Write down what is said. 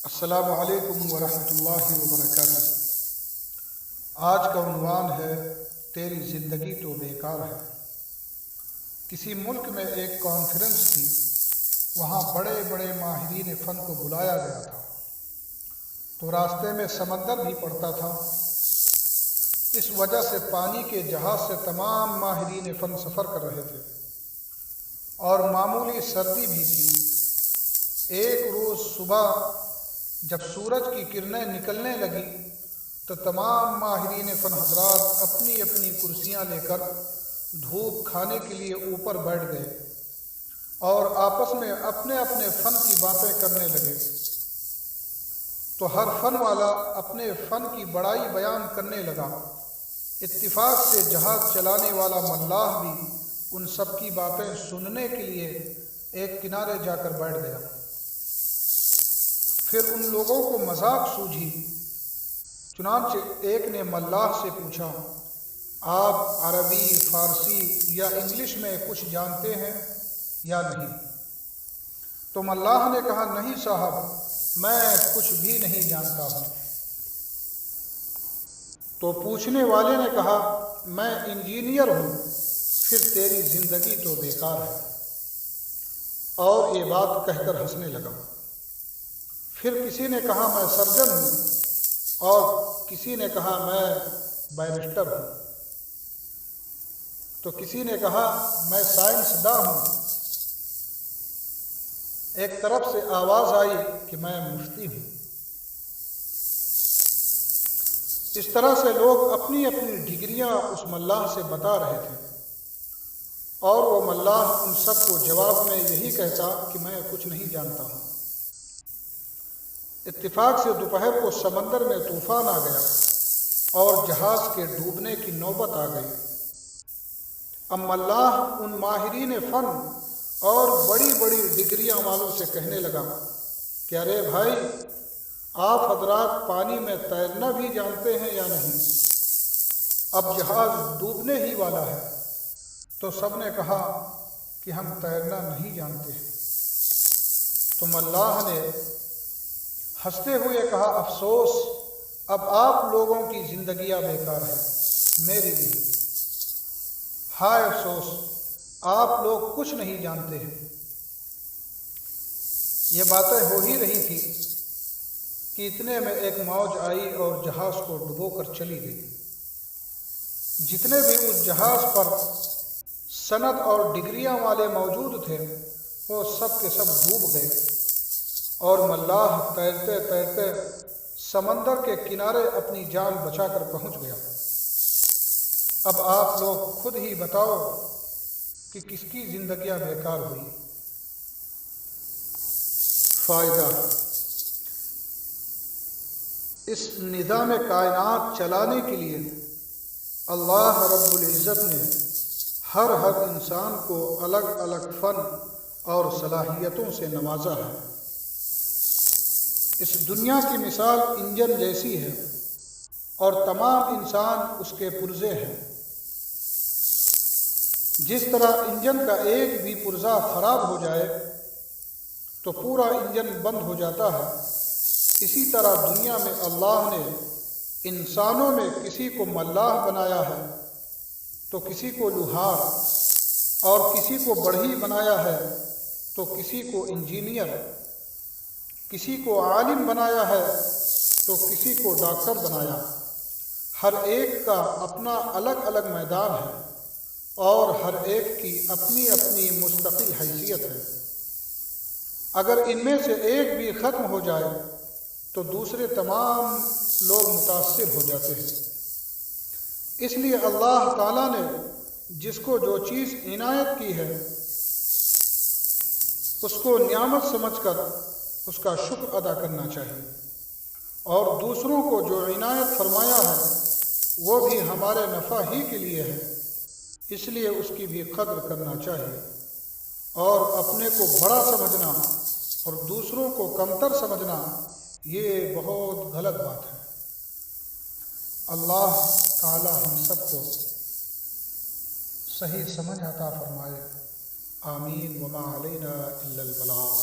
السلام علیکم ورحمۃ اللہ وبرکاتہ۔ آج کا عنوان ہے تیری زندگی تو بیکار ہے۔ کسی ملک میں ایک کانفرنس تھی، وہاں بڑے بڑے ماہرین فن کو بلایا گیا تھا، تو راستے میں سمندر بھی پڑتا تھا۔ اس وجہ سے پانی کے جہاز سے تمام ماہرین فن سفر کر رہے تھے اور معمولی سردی بھی تھی۔ ایک روز صبح جب سورج کی کرنیں نکلنے لگی تو تمام ماہرین فن حضرات اپنی اپنی کرسیاں لے کر دھوپ کھانے کے لیے اوپر بیٹھ گئے اور آپس میں اپنے اپنے فن کی باتیں کرنے لگے۔ تو ہر فن والا اپنے فن کی بڑائی بیان کرنے لگا۔ اتفاق سے جہاز چلانے والا ملاح بھی ان سب کی باتیں سننے کے لیے ایک کنارے جا کر بیٹھ گیا۔ پھر ان لوگوں کو مذاق سوجھی، چنانچہ ایک نے ملاح سے پوچھا، آپ عربی، فارسی یا انگلش میں کچھ جانتے ہیں یا نہیں؟ تو ملاح نے کہا، نہیں صاحب، میں کچھ بھی نہیں جانتا ہوں۔ تو پوچھنے والے نے کہا، میں انجینئر ہوں۔ پھر تیری زندگی تو بیکار ہے، اور یہ بات کہہ کر ہنسنے لگا۔ پھر کسی نے کہا، میں سرجن ہوں، اور کسی نے کہا، میں بیرسٹر ہوں۔ تو کسی نے کہا، میں سائنسداں ہوں۔ ایک طرف سے آواز آئی کہ میں مفتی ہوں۔ اس طرح سے لوگ اپنی اپنی ڈگریاں اس ملاح سے بتا رہے تھے، اور وہ ملاح ان سب کو جواب میں یہی کہتا کہ میں کچھ نہیں جانتا ہوں۔ اتفاق سے دوپہر کو سمندر میں طوفان آ گیا اور جہاز کے ڈوبنے کی نوبت آ گئی۔ اب ملاح ان ماہرین فن اور بڑی بڑی ڈگریاں والوں سے کہنے لگا کہ ارے بھائی، آپ حضرات پانی میں تیرنا بھی جانتے ہیں یا نہیں؟ اب جہاز ڈوبنے ہی والا ہے۔ تو سب نے کہا کہ ہم تیرنا نہیں جانتے۔ تو ملاح نے ہنستے ہوئے کہا، افسوس، اب آپ لوگوں کی زندگیاں بیکار ہیں، میری بھی۔ ہائے افسوس، آپ لوگ کچھ نہیں جانتے ہیں۔ یہ باتیں ہو ہی رہی تھی کہ اتنے میں ایک موج آئی اور جہاز کو ڈبو کر چلی گئی۔ جتنے بھی اس جہاز پر سند اور ڈگریاں والے موجود تھے، وہ سب کے سب ڈوب گئے، اور ملاح تیرتے تیرتے سمندر کے کنارے اپنی جان بچا کر پہنچ گیا۔ اب آپ لوگ خود ہی بتاؤ کہ کس کی زندگیاں بیکار ہوئی۔ فائدہ: اس نظام کائنات چلانے کے لیے اللہ رب العزت نے ہر انسان کو الگ الگ فن اور صلاحیتوں سے نوازا ہے۔ اس دنیا کی مثال انجن جیسی ہے، اور تمام انسان اس کے پرزے ہیں۔ جس طرح انجن کا ایک بھی پرزہ خراب ہو جائے تو پورا انجن بند ہو جاتا ہے، اسی طرح دنیا میں اللہ نے انسانوں میں کسی کو ملاح بنایا ہے، تو کسی کو لوہار، اور کسی کو بڑھئی بنایا ہے تو کسی کو انجینئر، کسی کو عالم بنایا ہے تو کسی کو ڈاکٹر بنایا۔ ہر ایک کا اپنا الگ الگ میدان ہے، اور ہر ایک کی اپنی اپنی مستقل حیثیت ہے۔ اگر ان میں سے ایک بھی ختم ہو جائے تو دوسرے تمام لوگ متاثر ہو جاتے ہیں۔ اس لیے اللہ تعالیٰ نے جس کو جو چیز عنایت کی ہے، اس کو نعمت سمجھ کر اس کا شکر ادا کرنا چاہیے، اور دوسروں کو جو عنایت فرمایا ہے وہ بھی ہمارے نفع ہی کے لیے ہے، اس لیے اس کی بھی قدر کرنا چاہیے، اور اپنے کو بڑا سمجھنا اور دوسروں کو کمتر سمجھنا یہ بہت غلط بات ہے۔ اللہ تعالی ہم سب کو صحیح سمجھ عطا فرمائے۔ آمین۔ وما علینا الا البلاغ۔